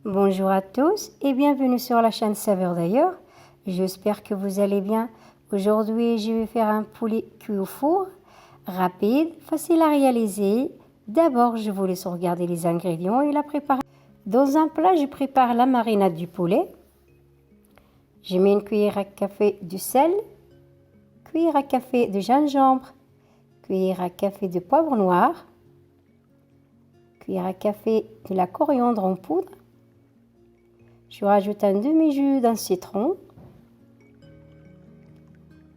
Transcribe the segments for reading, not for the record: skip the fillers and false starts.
Bonjour à tous et bienvenue sur la chaîne Saveurs d'ailleurs. J'espère que vous allez bien. Aujourd'hui, je vais faire un poulet cuit au four, rapide, facile à réaliser. D'abord, je vous laisse regarder les ingrédients et la préparer. Dans un plat, je prépare la marinade du poulet. Je mets une cuillère à café de sel, cuillère à café de gingembre, cuillère à café de poivre noir, cuillère à café de la coriandre en poudre. Je rajoute un demi-jus d'un citron.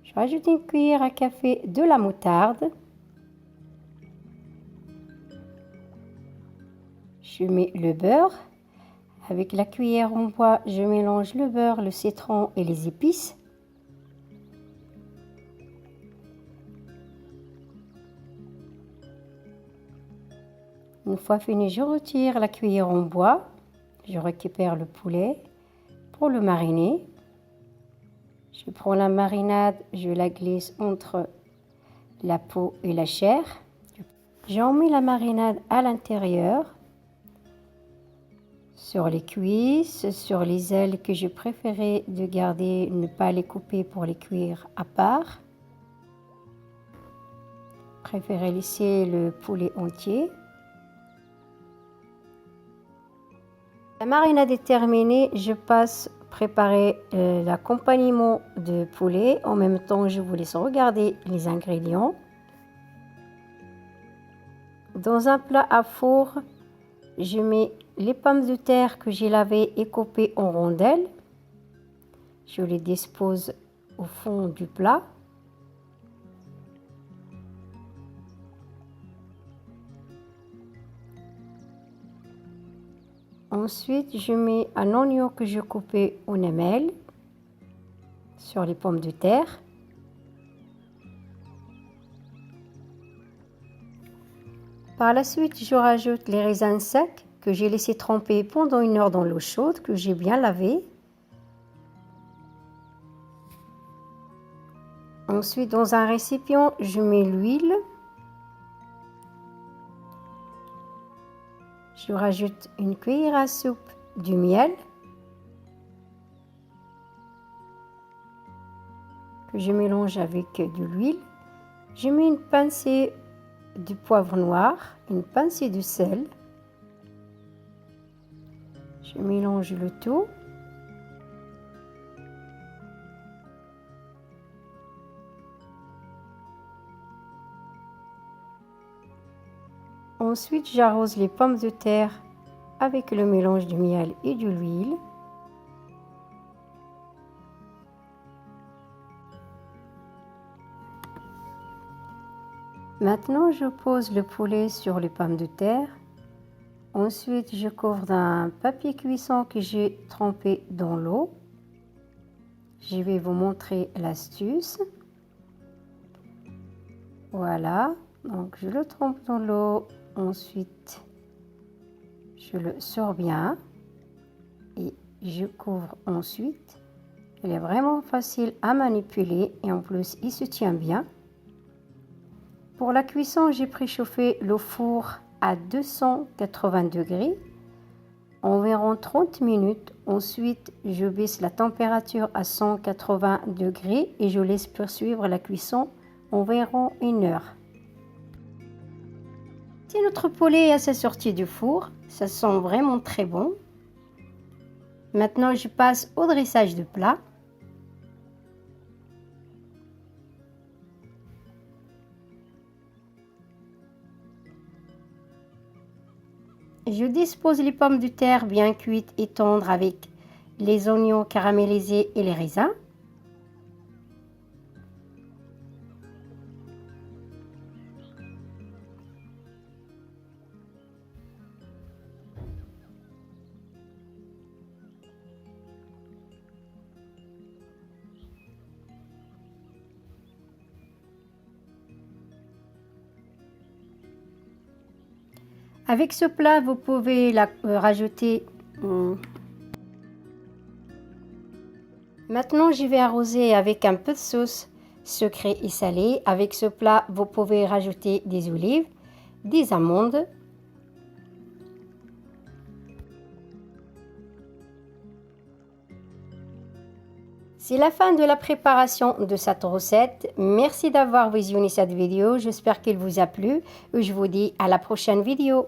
Je rajoute une cuillère à café de la moutarde. Je mets le beurre. Avec la cuillère en bois, je mélange le beurre, le citron et les épices. Une fois fini, je retire la cuillère en bois. Je récupère le poulet pour le mariner. Je prends la marinade, je la glisse entre la peau et la chair. J'en mets la marinade à l'intérieur, sur les cuisses, sur les ailes que je préférais de garder, ne pas les couper pour les cuire à part. Je préférais laisser le poulet entier. La marinade est terminée, je passe préparer l'accompagnement de poulet. En même temps, je vous laisse regarder les ingrédients. Dans un plat à four, je mets les pommes de terre que j'ai lavées et coupées en rondelles. Je les dispose au fond du plat. Ensuite, je mets un oignon que je coupais en lamelles sur les pommes de terre. Par la suite, je rajoute les raisins secs que j'ai laissé tremper pendant 1 heure dans l'eau chaude, que j'ai bien lavé. Ensuite, dans un récipient, je mets l'huile. Je rajoute une cuillère à soupe du miel que je mélange avec de l'huile. Je mets une pincée de poivre noir, une pincée de sel. Je mélange le tout. Ensuite, j'arrose les pommes de terre avec le mélange du miel et de l'huile. Maintenant, je pose le poulet sur les pommes de terre. Ensuite, je couvre d'un papier cuisson que j'ai trempé dans l'eau. Je vais vous montrer l'astuce. Voilà, donc je le trempe dans l'eau. Ensuite, je le sors bien et je couvre ensuite. Il est vraiment facile à manipuler et en plus, il se tient bien. Pour la cuisson, j'ai préchauffé le four à 280 degrés, environ 30 minutes. Ensuite, je baisse la température à 180 degrés et je laisse poursuivre la cuisson environ 1 heure. Si notre poulet est à sa sortie du four, ça sent vraiment très bon. Maintenant, je passe au dressage de plat. Je dispose les pommes de terre bien cuites et tendres avec les oignons caramélisés et les raisins. Avec ce plat, vous pouvez rajouter. Maintenant, je vais arroser avec un peu de sauce sucrée et salée. Avec ce plat, vous pouvez rajouter des olives, des amandes, C'est la fin de la préparation de cette recette. Merci d'avoir visionné cette vidéo. J'espère qu'elle vous a plu et je vous dis à la prochaine vidéo.